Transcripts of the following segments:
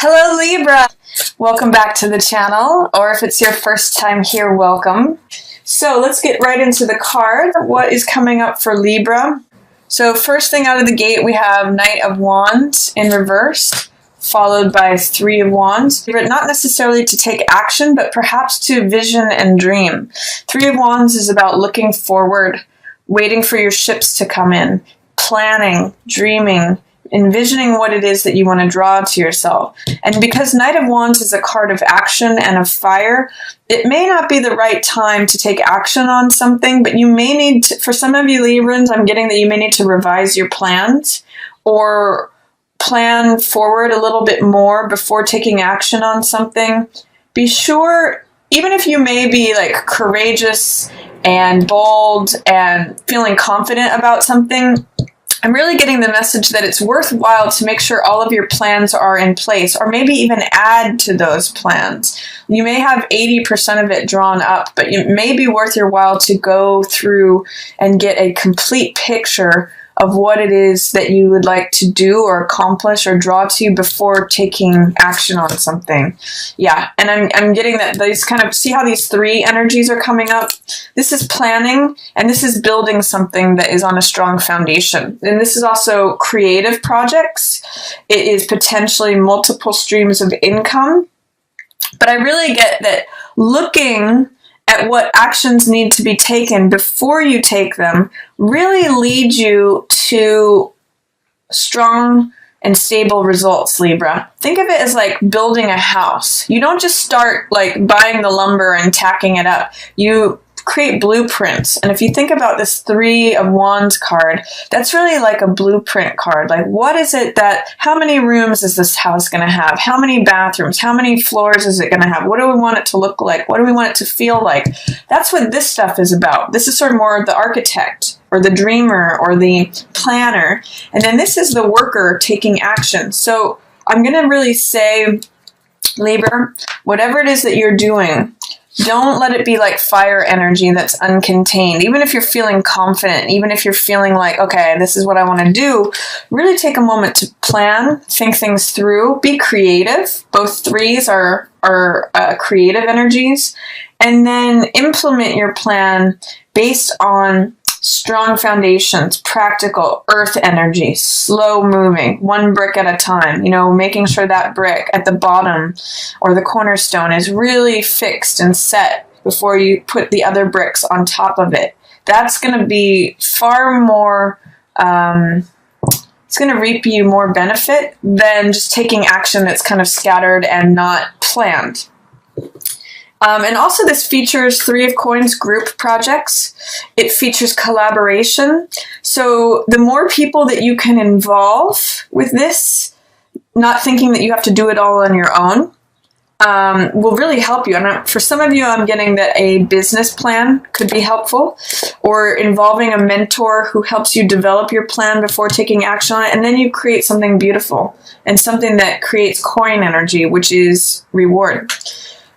Hello Libra! Welcome back to the channel, or if it's your first time here, welcome. So let's get right into the card. What is coming up for Libra? So first thing out of the gate, we have Knight of Wands in reverse, followed by Three of Wands. Not necessarily to take action, but perhaps to vision and dream. Three of Wands is about looking forward, waiting for your ships to come in, planning, dreaming, envisioning what it is that you want to draw to yourself. And because Knight of Wands is a card of action and of fire, it may not be the right time to take action on something, but you may need to, for some of you Librans, I'm getting that you may need to revise your plans or plan forward a little bit more before taking action on something. Be sure, even if you may be like courageous and bold and feeling confident about something, I'm really getting the message that it's worthwhile to make sure all of your plans are in place, or maybe even add to those plans. You may have 80% of it drawn up, but it may be worth your while to go through and get a complete picture of what it is that you would like to do or accomplish or draw to before taking action on something. Yeah, and I'm getting that these kind of, see how these three energies are coming up? This is planning, and this is building something that is on a strong foundation. And this is also creative projects. It is potentially multiple streams of income. But I really get that looking at what actions need to be taken before you take them really lead you to strong and stable results, Libra. Think of it as like building a house. You don't just start like buying the lumber and tacking it up. You create blueprints. And if you think about this Three of Wands card, that's really like a blueprint card. Like, what is it that, how many rooms is this house going to have? How many bathrooms? How many floors is it going to have? What do we want it to look like? What do we want it to feel like? That's what this stuff is about. This is sort of more the architect or the dreamer or the planner. And then this is the worker taking action. So I'm going to really say, Libra, whatever it is that you're doing, don't let it be like fire energy that's uncontained. Even if you're feeling confident, even if you're feeling like, okay, this is what I want to do, really take a moment to plan, think things through, be creative. Both threes are creative energies. And then implement your plan based on strong foundations, practical, earth energy, slow moving, one brick at a time, making sure that brick at the bottom or the cornerstone is really fixed and set before you put the other bricks on top of it. That's going to be far more, it's going to reap you more benefit than just taking action that's kind of scattered and not planned. And also this features Three of Coins group projects. It features collaboration. So the more people that you can involve with this, not thinking that you have to do it all on your own, will really help you. And for some of you, I'm getting that a business plan could be helpful, or involving a mentor who helps you develop your plan before taking action on it. And then you create something beautiful and something that creates coin energy, which is reward.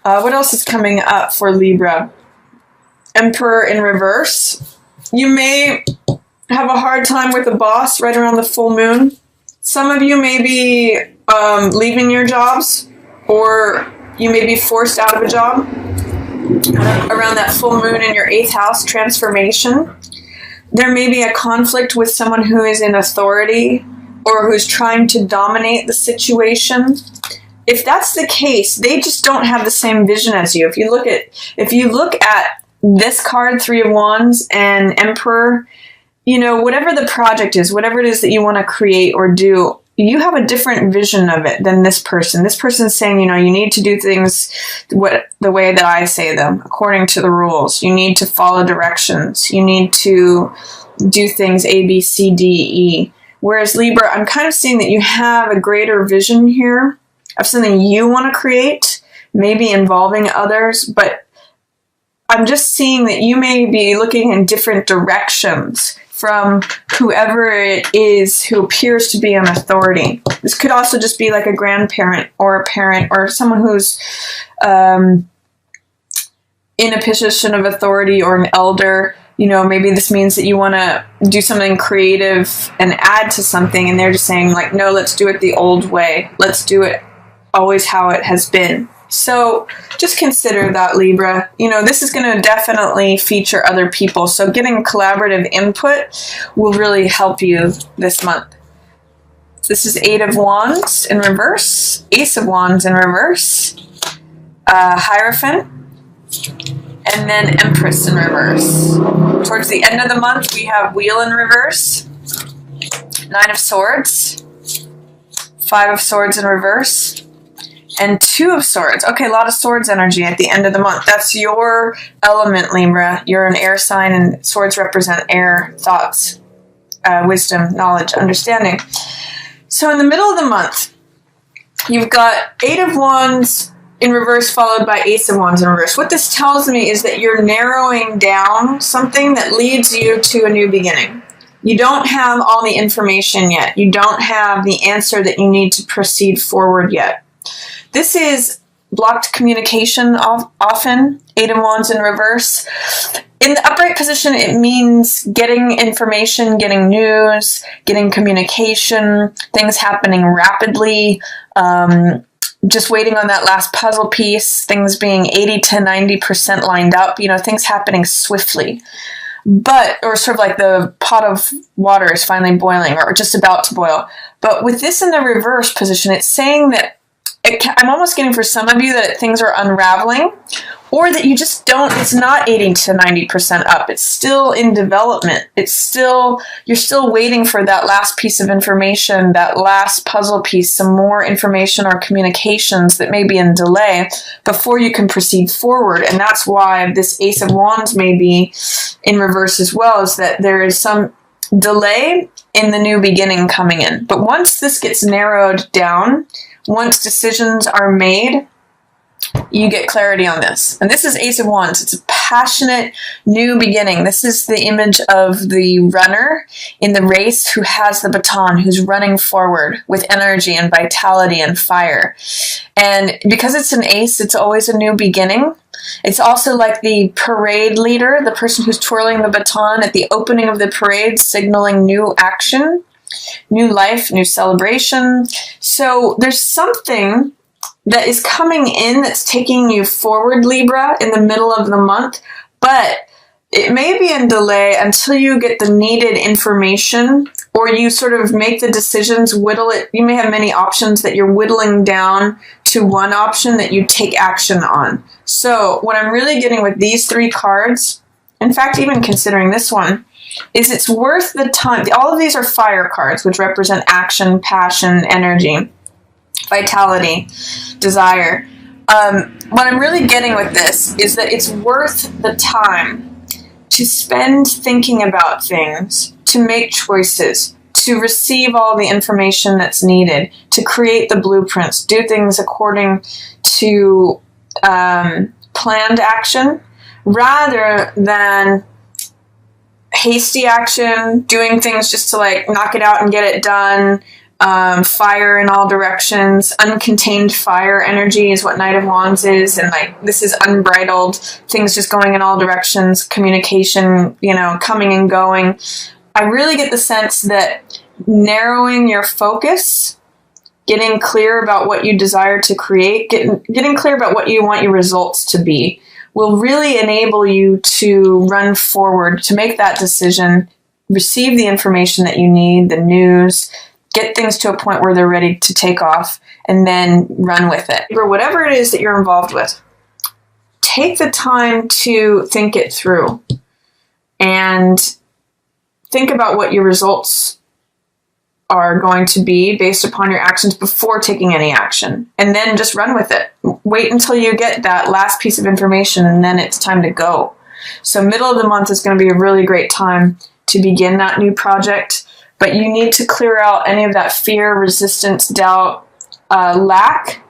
What else is coming up for Libra? Emperor in reverse. You may have a hard time with a boss right around the full moon. Some of you may be leaving your jobs, or you may be forced out of a job around that full moon in your 8th house transformation. There may be a conflict with someone who is in authority or who's trying to dominate the situation. If that's the case, they just don't have the same vision as you. If you look at this card, Three of Wands and Emperor, whatever the project is, whatever it is that you want to create or do, you have a different vision of it than this person. This person's saying, you need to do things the way that I say them, according to the rules. You need to follow directions. You need to do things A, B, C, D, E. Whereas Libra, I'm kind of seeing that you have a greater vision here of something you want to create, maybe involving others, but I'm just seeing that you may be looking in different directions from whoever it is who appears to be an authority. This could also just be like a grandparent or a parent or someone who's in a position of authority, or an elder. Maybe this means that you want to do something creative and add to something, and they're just saying like, no, let's do it the old way. Let's do it always how it has been. So just consider that, Libra. You know, this is going to definitely feature other people. So getting collaborative input will really help you this month. This is Eight of Wands in reverse, Ace of Wands in reverse, Hierophant, and then Empress in reverse. Towards the end of the month, we have Wheel in reverse, Nine of Swords, Five of Swords in reverse, and Two of Swords. Okay, a lot of Swords energy at the end of the month. That's your element, Libra. You're an air sign, and swords represent air, thoughts, wisdom, knowledge, understanding. So in the middle of the month, you've got Eight of Wands in reverse followed by Ace of Wands in reverse. What this tells me is that you're narrowing down something that leads you to a new beginning. You don't have all the information yet. You don't have the answer that you need to proceed forward yet. This is blocked communication often, Eight of Wands in reverse. In the upright position, it means getting information, getting news, getting communication, things happening rapidly, just waiting on that last puzzle piece, things being 80 to 90% lined up, you know, things happening swiftly. But, or sort of like the pot of water is finally boiling or just about to boil. But with this in the reverse position, it's saying that I'm almost getting for some of you that things are unraveling, or that you just don't, it's not 80 to 90% up. It's still in development. It's still, you're still waiting for that last piece of information, that last puzzle piece, some more information or communications that may be in delay before you can proceed forward. And that's why this Ace of Wands may be in reverse as well, is that there is some delay in the new beginning coming in. But once this gets narrowed down, once decisions are made, you get clarity on this. And this is Ace of Wands. It's a passionate new beginning. This is the image of the runner in the race who has the baton, who's running forward with energy and vitality and fire. And because it's an ace, it's always a new beginning. It's also like the parade leader, the person who's twirling the baton at the opening of the parade, signaling new action, new life, new celebration. So there's something that is coming in that's taking you forward, Libra, in the middle of the month, but it may be in delay until you get the needed information, or you sort of make the decisions, whittle it. You may have many options that you're whittling down to one option that you take action on. So what I'm really getting with these three cards, in fact, even considering this one, is it's worth the time. All of these are fire cards, which represent action, passion, energy, vitality, desire. What I'm really getting with this is that it's worth the time to spend thinking about things, to make choices, to receive all the information that's needed, to create the blueprints, do things according to planned action, rather than hasty action, doing things just to like knock it out and get it done. Fire in all directions, uncontained fire energy is what Knight of Wands is, and like this is unbridled, things just going in all directions, communication, you know, coming and going. I really get the sense that narrowing your focus, getting clear about what you desire to create, getting clear about what you want your results to be, will really enable you to run forward, to make that decision, receive the information that you need, the news, get things to a point where they're ready to take off, and then run with it. Or whatever it is that you're involved with, take the time to think it through and think about what your results are going to be based upon your actions before taking any action, and then just run with it. Wait until you get that last piece of information, and then it's time to go. So middle of the month is going to be a really great time to begin that new project. But you need to clear out any of that fear, resistance, doubt, lack.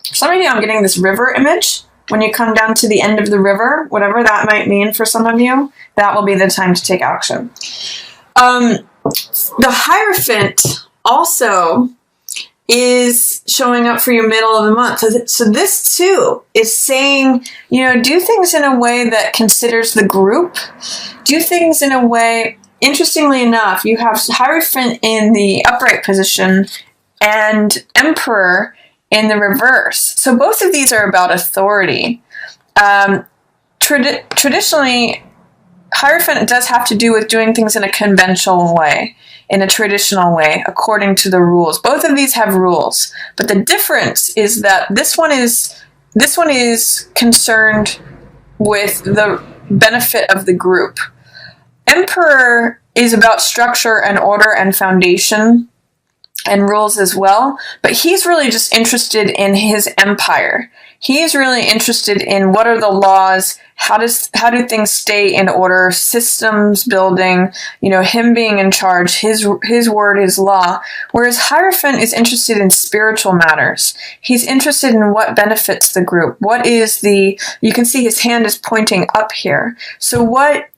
For some of you, I'm getting this river image. When you come down to the end of the river, whatever that might mean for some of you, that will be the time to take action. The Hierophant also is showing up for your middle of the month. So this too is saying, you know, do things in a way that considers the group. Do things in a way... Interestingly enough, you have Hierophant in the upright position and Emperor in the reverse. So both of these are about authority. Traditionally, Hierophant does have to do with doing things in a conventional way, in a traditional way, according to the rules. Both of these have rules, but the difference is that this one is concerned with the benefit of the group. Emperor is about structure and order and foundation and rules as well, but he's really just interested in his empire. He's really interested in what are the laws, how do things stay in order, systems building, him being in charge, his word is law. Whereas Hierophant is interested in spiritual matters. He's interested in what benefits the group. You can see his hand is pointing up here. So what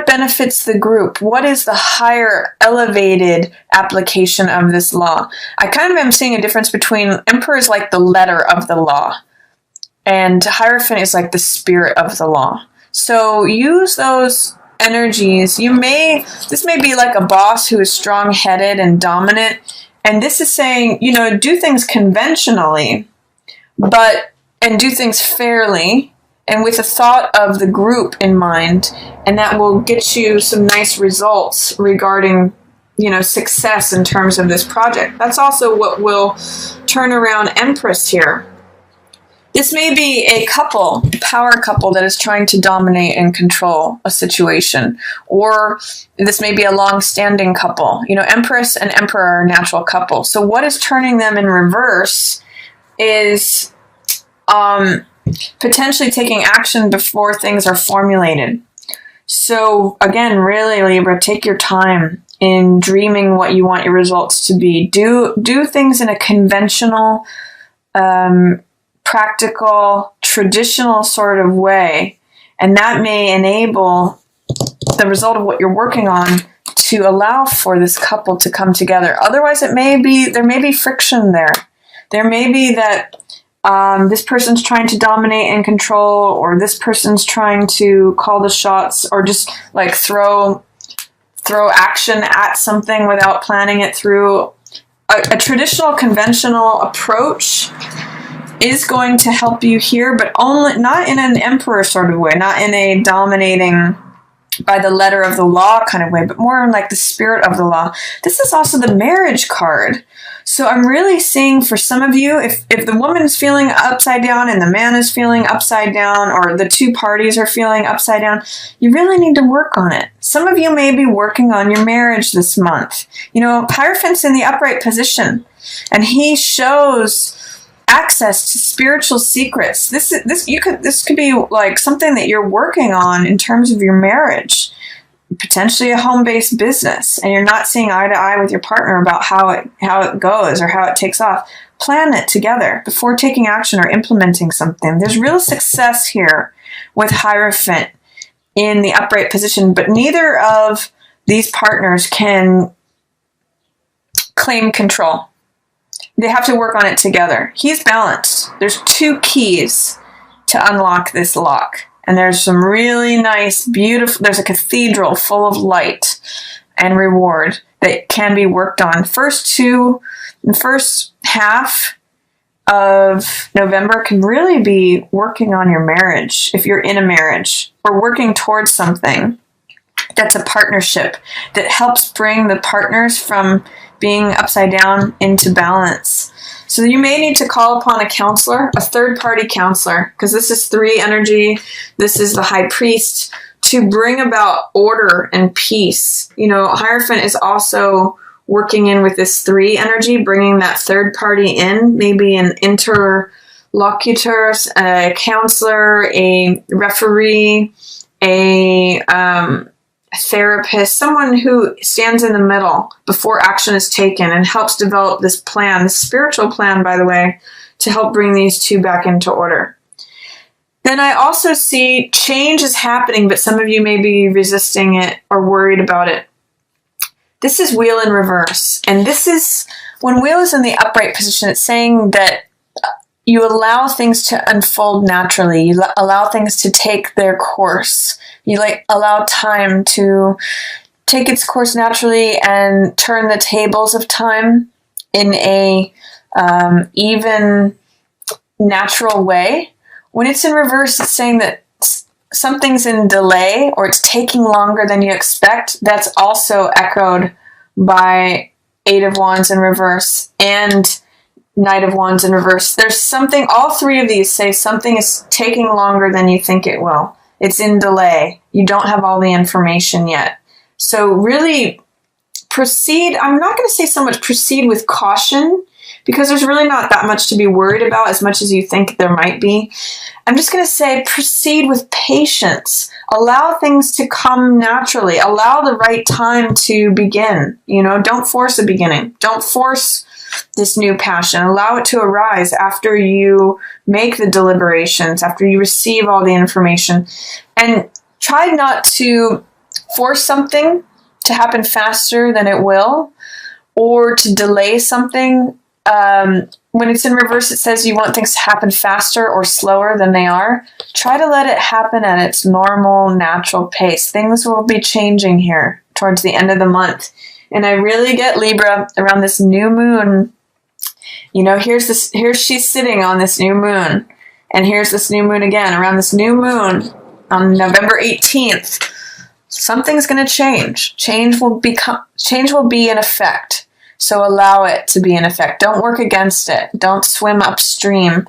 benefits the group? What is the higher, elevated application of this law? I kind of am seeing a difference between Emperor is like the letter of the law, and Hierophant is like the spirit of the law. So use those energies. This may be like a boss who is strong-headed and dominant, and this is saying, do things conventionally, and do things fairly, and with the thought of the group in mind, and that will get you some nice results regarding, success in terms of this project. That's also what will turn around Empress here. This may be a power couple that is trying to dominate and control a situation, or this may be a long-standing couple. Empress and Emperor are a natural couple. So what is turning them in reverse is potentially taking action before things are formulated. So again, really, Libra, take your time in dreaming what you want your results to be. Do things in a conventional, practical, traditional sort of way, and that may enable the result of what you're working on to allow for this couple to come together. Otherwise, there may be friction there. There may be that this person's trying to dominate and control, or this person's trying to call the shots, or just like throw action at something without planning it through. A traditional, conventional approach is going to help you here, but only not in an Emperor sort of way, not in a dominating by the letter of the law kind of way, but more in like the spirit of the law. This is also the marriage card. So I'm really seeing for some of you, if the woman's feeling upside down and the man is feeling upside down, or the two parties are feeling upside down, you really need to work on it. Some of you may be working on your marriage this month. Hierophant's in the upright position, and he shows access to spiritual secrets. This could be like something that you're working on in terms of your marriage, potentially a home-based business, and you're not seeing eye to eye with your partner about how it goes or how it takes off. Plan it together before taking action or implementing something. There's real success here with Hierophant in the upright position, but neither of these partners can claim control. They have to work on it together. He's balanced. There's two keys to unlock this lock. And there's some really nice, beautiful, there's a cathedral full of light and reward that can be worked on. The first half of November can really be working on your marriage, if you're in a marriage, or working towards something that's a partnership that helps bring the partners from being upside down into balance. So you may need to call upon a counselor, a third-party counselor, because this is 3 energy. This is the high priest, to bring about order and peace. Hierophant is also working in with this 3 energy, bringing that third party in, maybe an interlocutor, a counselor, a referee, a therapist, someone who stands in the middle before action is taken and helps develop this plan, this spiritual plan, by the way, to help bring these two back into order. Then I also see change is happening, but some of you may be resisting it or worried about it. This is wheel in reverse. And this is, when wheel is in the upright position, it's saying that you allow things to unfold naturally. You allow things to take their course. You allow time to take its course naturally and turn the tables of time in a even natural way. When it's in reverse, it's saying that something's in delay or it's taking longer than you expect. That's also echoed by Eight of Wands in reverse and Knight of Wands in reverse. There's something, all three of these say something is taking longer than you think it will. It's in delay. You don't have all the information yet. So really proceed. I'm not going to say so much proceed with caution, because there's really not that much to be worried about as much as you think there might be. I'm just going to say proceed with patience. Allow things to come naturally. Allow the right time to begin. Don't force a beginning. Don't force this new passion. Allow it to arise after you make the deliberations, after you receive all the information. And try not to force something to happen faster than it will, or to delay something. When it's in reverse, it says you want things to happen faster or slower than they are. Try to let it happen at its normal, natural pace. Things will be changing here towards the end of the month. And I really get Libra around this new moon. Here she's sitting on this new moon. And here's this new moon again. Around this new moon on November 18th, something's going to change. Change will be in effect. So allow it to be in effect. Don't work against it. Don't swim upstream.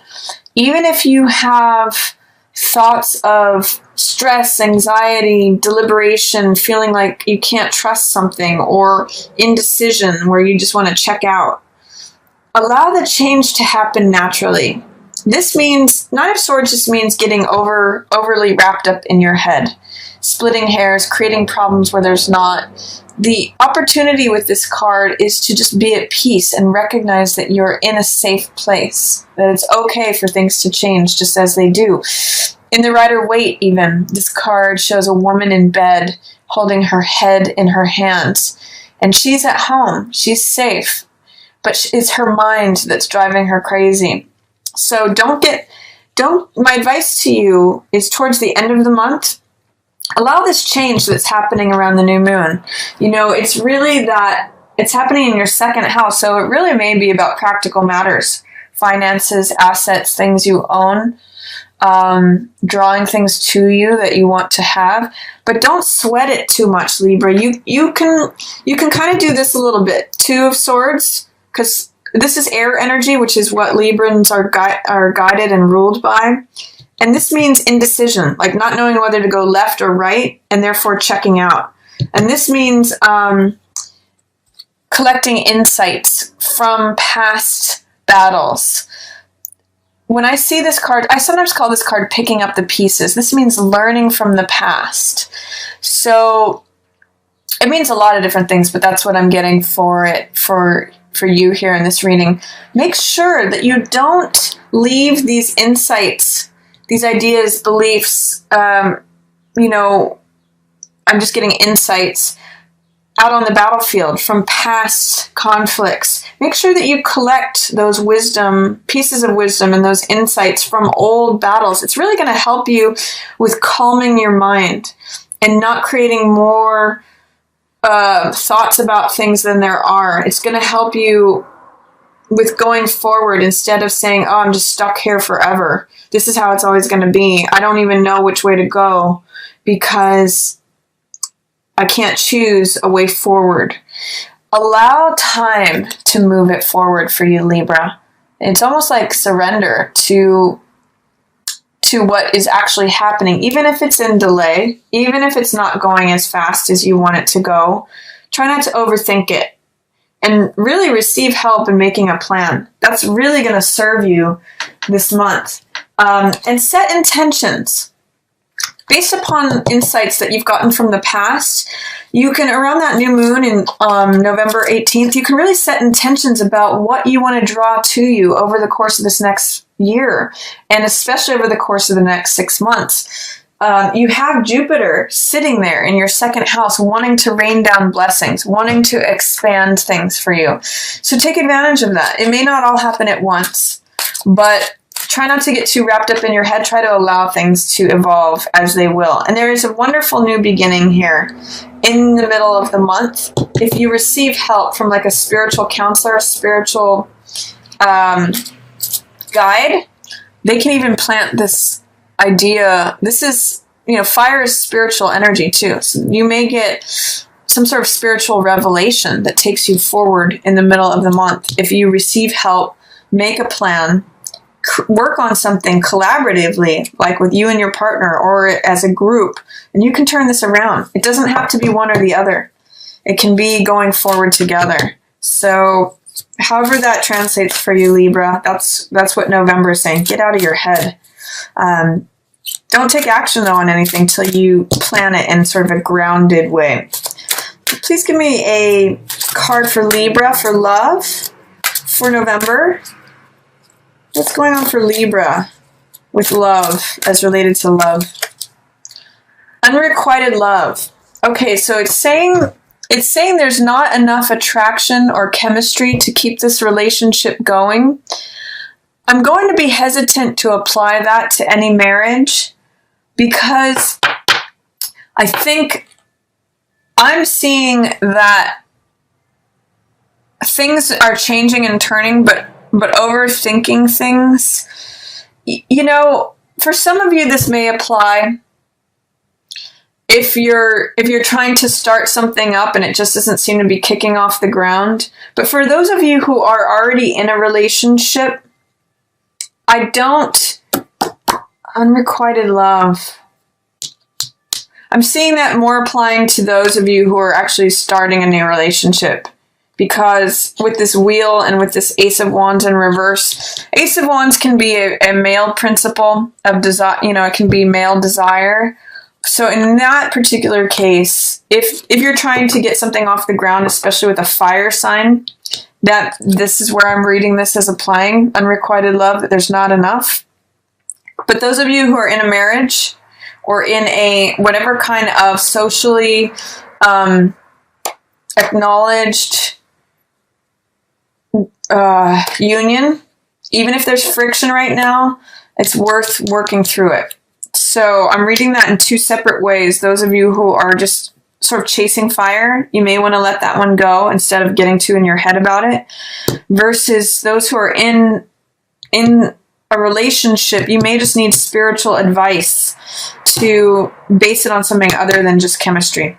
Even if you have thoughts of stress, anxiety, deliberation, feeling like you can't trust something, or indecision where you just want to check out, allow the change to happen naturally. This means, Nine of Swords just means getting overly wrapped up in your head, splitting hairs, creating problems where there's not. The opportunity with this card is to just be at peace and recognize that you're in a safe place, that it's okay for things to change just as they do. In the Rider-Waite even, this card shows a woman in bed holding her head in her hands. And she's at home. She's safe. But it's her mind that's driving her crazy. So my advice to you is towards the end of the month, allow this change that's happening around the new moon. It's really that it's happening in your second house, so it really may be about practical matters, finances, assets, things you own, drawing things to you that you want to have. But don't sweat it too much, Libra. You can kind of do this a little bit. Two of Swords, because this is air energy, which is what Librans are guided and ruled by. And this means indecision, like not knowing whether to go left or right, and therefore checking out. And this means collecting insights from past battles. When I see this card, I sometimes call this card picking up the pieces. This means learning from the past. So it means a lot of different things, but that's what I'm getting for it, for you here in this reading. Make sure that you don't leave these insights, these ideas, beliefs, I'm just getting insights out on the battlefield from past conflicts. Make sure that you collect those pieces of wisdom and those insights from old battles. It's really going to help you with calming your mind and not creating more thoughts about things than there are. It's going to help you with going forward instead of saying, oh, I'm just stuck here forever. This is how it's always going to be. I don't even know which way to go because I can't choose a way forward. Allow time to move it forward for you, Libra. It's almost like surrender to what is actually happening, even if it's in delay, even if it's not going as fast as you want it to go. Try not to overthink it and really receive help in making a plan. That's really going to serve you this month. And set intentions. Based upon insights that you've gotten from the past, you can, around that new moon in November 18th, you can really set intentions about what you want to draw to you over the course of this next year, and especially over the course of the next 6 months. You have Jupiter sitting there in your second house, wanting to rain down blessings, wanting to expand things for you. So take advantage of that. It may not all happen at once, but try not to get too wrapped up in your head. Try to allow things to evolve as they will. And there is a wonderful new beginning here in the middle of the month. If you receive help from like a spiritual counselor, a spiritual um, guide, they can even plant this idea. This is, fire is spiritual energy too. So you may get some sort of spiritual revelation that takes you forward in the middle of the month. If you receive help, make a plan, work on something collaboratively, like with you and your partner or as a group, and you can turn this around. It doesn't have to be one or the other. It can be going forward together. So however that translates for you, Libra, that's what November is saying. Get out of your head. Don't take action, though, on anything till you plan it in sort of a grounded way. Please give me a card for Libra for love for November. What's going on for Libra with love as related to love? Unrequited love. Okay, so it's saying there's not enough attraction or chemistry to keep this relationship going. I'm going to be hesitant to apply that to any marriage because I think I'm seeing that things are changing and turning, but overthinking things. For some of you, this may apply if you're trying to start something up and it just doesn't seem to be kicking off the ground. But for those of you who are already in a relationship, unrequited love. I'm seeing that more applying to those of you who are actually starting a new relationship. Because with this wheel and with this Ace of Wands in reverse, Ace of Wands can be a male principle of desire. It can be male desire. So in that particular case, if you're trying to get something off the ground, especially with a fire sign, that this is where I'm reading this as applying unrequited love, that there's not enough. But those of you who are in a marriage or in a whatever kind of socially acknowledged union, even if there's friction right now, it's worth working through it. So I'm reading that in two separate ways. Those of you who are just sort of chasing fire, you may want to let that one go instead of getting too in your head about it. Versus those who are in a relationship, you may just need spiritual advice to base it on something other than just chemistry.